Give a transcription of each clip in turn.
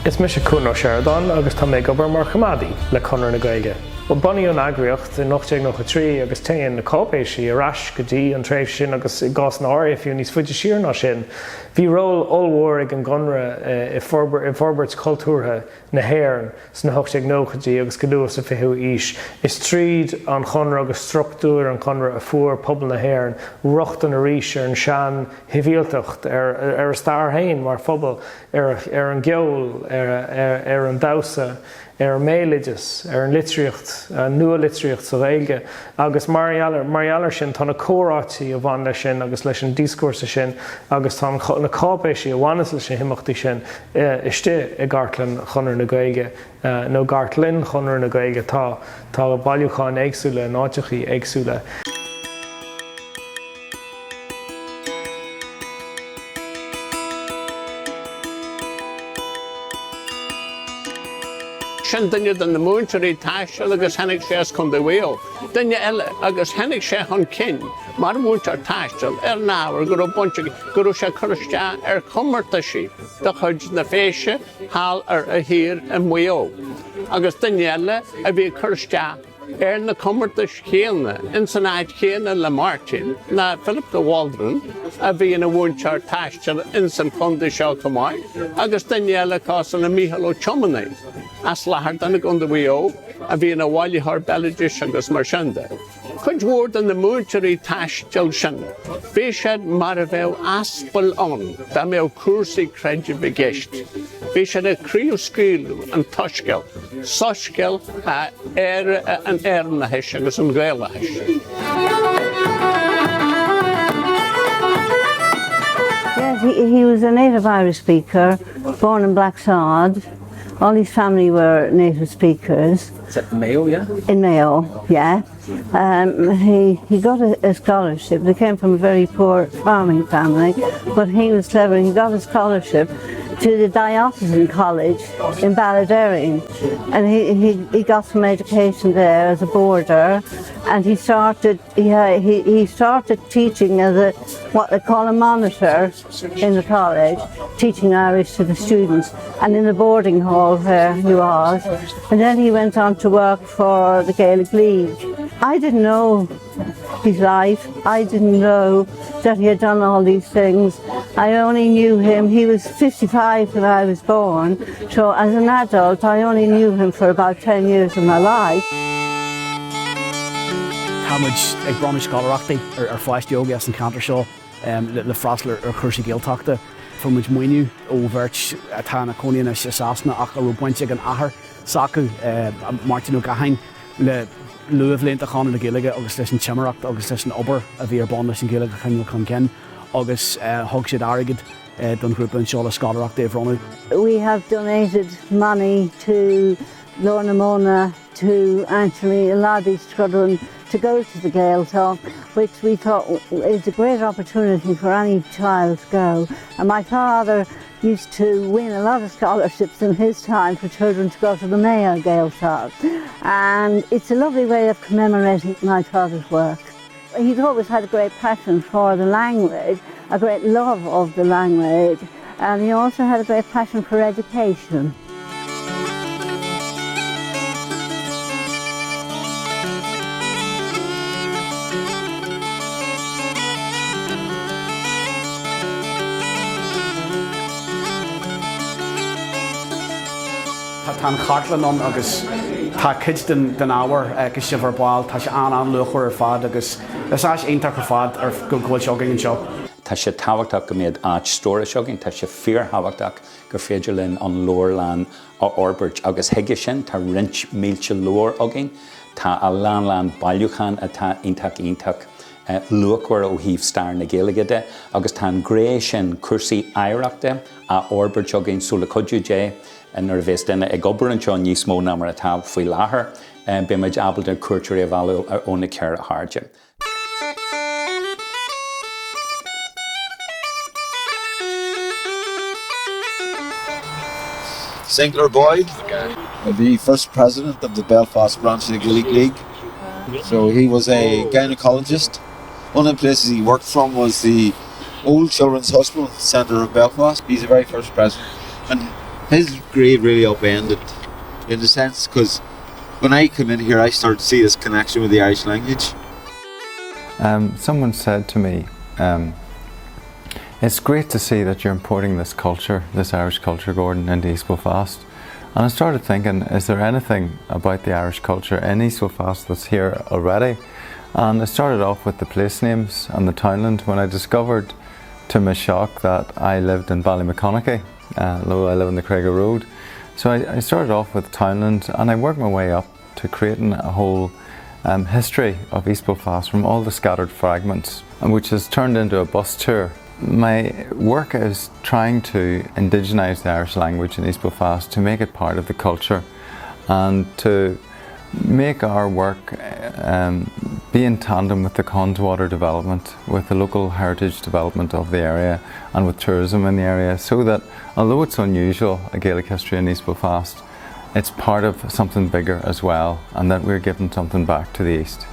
Is mis cúna Sheridan agus tá méid obair mar chamadaí le Conradh na Gaeilge. Ba buíoch agriocht in 1993 agus taon na cópéisí arás go dtí an tréimh sin agus i gás na áir fiú níos fuide siar ná sin. Bhí ról allmhór ag an Gonradh i forbairt cultúrtha na hÉireann sna 1990 agus go luas a fiú is. Is tríd an Conradh agus struchtúr an Conradh a fuair pobl na hÉireann rocht an arís ar an sean himhialtacht ar a stair hain mar phobal ar an geol ar an dása ar méileides, ar an litríocht, nua litríocht sa Gaeilge, agus marialar sin tána córátí a bhain lei sin agus leis an discúrsa sin, agus tá na cápéisí a bhanas leis an himeachtaí sin iste i gcartlann Conradh na Gaeilge, nó gart linn Conradh na Gaeilge tá bailiúcháin éagsúla, náiteachí éagsúla. Sin duine den na mbuíochas taisteal agus hanig sé chun de bhfuil. Duine eile agus hanig sé chun cinn mar mbuíochas taisteal ar nábhar gur bunte gur sé chuiste ar chumarta sí do chuid na féise hall ar a hir an mbuíoch. Agus duine eile a bhí chuiste ar na chumarta chéalna in san áid chéalna le Martin na Philip de Waldron a bhí na mbuíochas taisteal in san chunda seo tomáid agus duine eile cásan na Mícheál Ó Chomanaí as lahar dan ag under bhuió a bhí na bhailithar beilidis agus mar sianda. Chuid mhór den na mbuíochas taisteal sin. Bhí siad mar a bheith aspal an da mbeadh cuasaí creide bhgéist. Bhí siad a críú scrílú an toscail, soscail an éarnathais agus an Gaeilgeis. Yes, he was a native Irish speaker, born in Blacksod. All his family were native speakers. Is that Mayo, yeah? In Mayo, yeah. He got a scholarship. They came from a very poor farming family, but he was clever. He got a scholarship to the diocesan college in Ballyderry, and he got some education there as a boarder, and he started teaching as what they call a monitor in the college, teaching Irish to the students, and in the boarding hall where he was, and then he went on to work for the Gaeilge League. I didn't know his life. I didn't know that he had done all these things. I only knew him, he was 55 when I was born, so as an adult I only knew him for about 10 years of my life. How much ag Bromwich Scolareachtaí ar fáiste ógas an cantar seo le frastal ar chuirsaí Gaeltachta from which maoiniú ó bhirt atá na cónaíonna sasna ach a roiint ag an athair sacu Martin ó Gahain le luamh lénta chána na Gaeilge agus leis an tiimireacht agus leis an obair a bhí ar bán leis an Gaeilge chun cin agus thug siad airgid don grúpa an seo le Scolareachtaí bhrónú. We have donated money to Lorna Mona, to actually a lot of these children to go to the Gaeltach, which we thought is a great opportunity for any child to go. And my father used to win a lot of scholarships in his time for children to go to the Mayo Gaeltach. And it's a lovely way of commemorating my father's work. He's always had a great passion for the language, a great love of the language, and he also had a great passion for education. Tá chartlan agus tá kids den ábhar agus si bhar báil tá sé an luchar ar fad agus leis aontar ar fad ar go bhfuil seogainn an seo. Tá sé táhachtach go méad áit stóra seogainn, tá sé fíorthabhachtach gur féidir linn an lór á orbairt agus heige sin tá roinnt mílte lór againn, tá a lán bailiúchan atá ionach luachhar ó híomh stair na Gaeilge agus tá an gré sin cuasaí oidhreachta a orbairt againn súla cuidiú dé nar bhés duine ag obair anseo níos mó ná mar atá faoi láthair b'imiid abalta cuairteoirí a bhailú óna ceir a háirde. Sinclair Boyd, the first president of the Belfast branch of the Gaeilge League. So he was a gynecologist. One of the places he worked from was the Old Children's Hospital Centre of Belfast. He's the very first president. And his grade really upended in the sense because when I came in here I started to see this connection with the Irish language. Someone said to me, it's great to see that you're importing this culture, this Irish culture, Gordon, into East Belfast. And I started thinking, is there anything about the Irish culture in East Belfast that's here already? And I started off with the place names and the townland when I discovered, to my shock, that I lived in Ballymaconaghey, although I live on the Craigie Road. So I started off with townland and I worked my way up to creating a whole history of East Belfast from all the scattered fragments, which has turned into a bus tour. My work is trying to indigenise the Irish language in East Belfast, to make it part of the culture and to make our work be in tandem with the Conradh development, with the local heritage development of the area and with tourism in the area, so that although it's unusual, a Gaelic history in East Belfast, it's part of something bigger as well, and that we're giving something back to the East.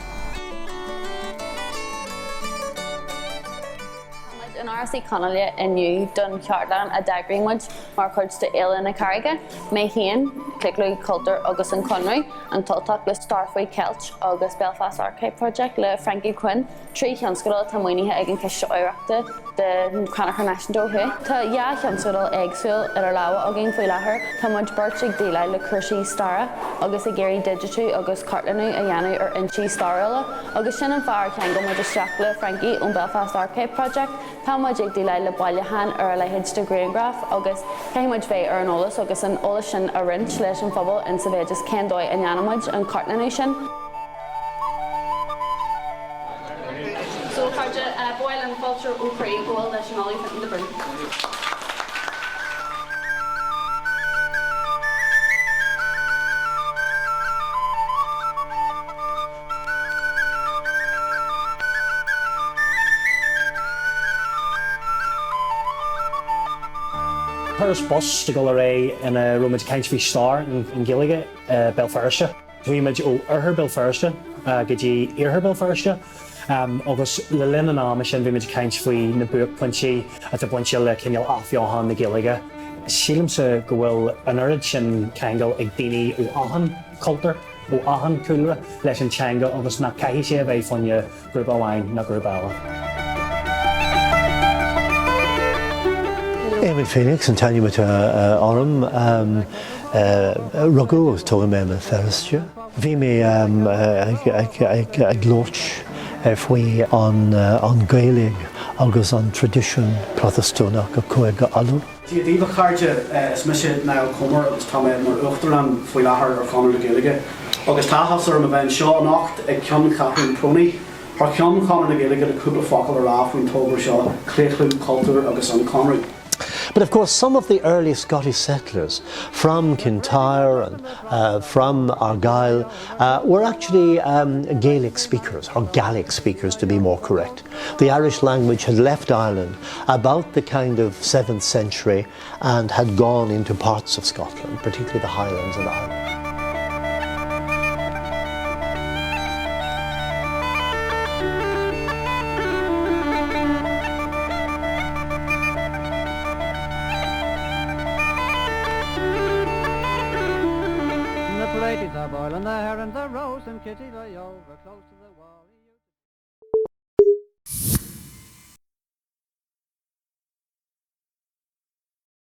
In RC Connolly inniu don ceartlan a dagrímuid mar chuid de éile na Gaeilge, mé híon Claochlú Cultúir agus an Conradh an toltach le Starfaí Celt agus Belfast Archive Project le Frankie Quinn, trí tionscadal tá maoiniú ag an Chiste Oidhreachta de Conradh National Dóthe. Tá tionscadal agsúil ar láha agin faoi láthair, tá muid beirt ag díleadh le chuirsí staire agus a géirí digitú agus cartlanú a dhéanamh ar intí stairla, agus sin an fearr ceangal muid isteach le Frankie ón Belfast Archive Project. Tá muid ag díleadh le bailthan ar a leithéid de Greengraph agus céimiid fé ar an ólas agus an ólas sin a roinnt leis an phobal in sa bheith just céndóid a dhéanamid an cartlanú sin. So chuide boil an culture ó chrí bhil leis an álaí fit in the broom. First bus to go away in a room at Country Star in Gaeilge, Belfarsha. We made you her Belfarsha, get you hear her Belfarsha. Agus le linn an am sin bhí mid caint faoi na buach pointí at a pointí le cinneal afheáhan na Gaeilge. Sílim sa go bhfuil an oiread sin ceangal ag daoine ó ahan cultúir ó ahan cúlra leis an teanga agus na caithí sé a bheith fanne grúpa amháin na grúpa eile. Éamid Phoenix an taine mit orm rugú agus tóga mé me ferrisте. Bhí mé ag glóit faoi an Gaeilge agus an tradition protestúnach go chuige alú. Díomh chairde is mise ná cumar agus tá mar uachtarán faoi láthair ar Conradh na Gaeilge. Agus táthas ar a bheith seo nacht ag ceann Catherine Prony, Har ceann Conradh na Gaeilge le cúpla focail ar áfhaoin tógra seo Claochlú Cultúir agus an Conradh. But of course, some of the early Scottish settlers from Kintyre and from Argyll were actually Gaelic speakers, or Gaelic speakers to be more correct. The Irish language had left Ireland about the kind of 7th century and had gone into parts of Scotland, particularly the Highlands of Ireland. The boil and the herons arose and kitty lay over close to the wall.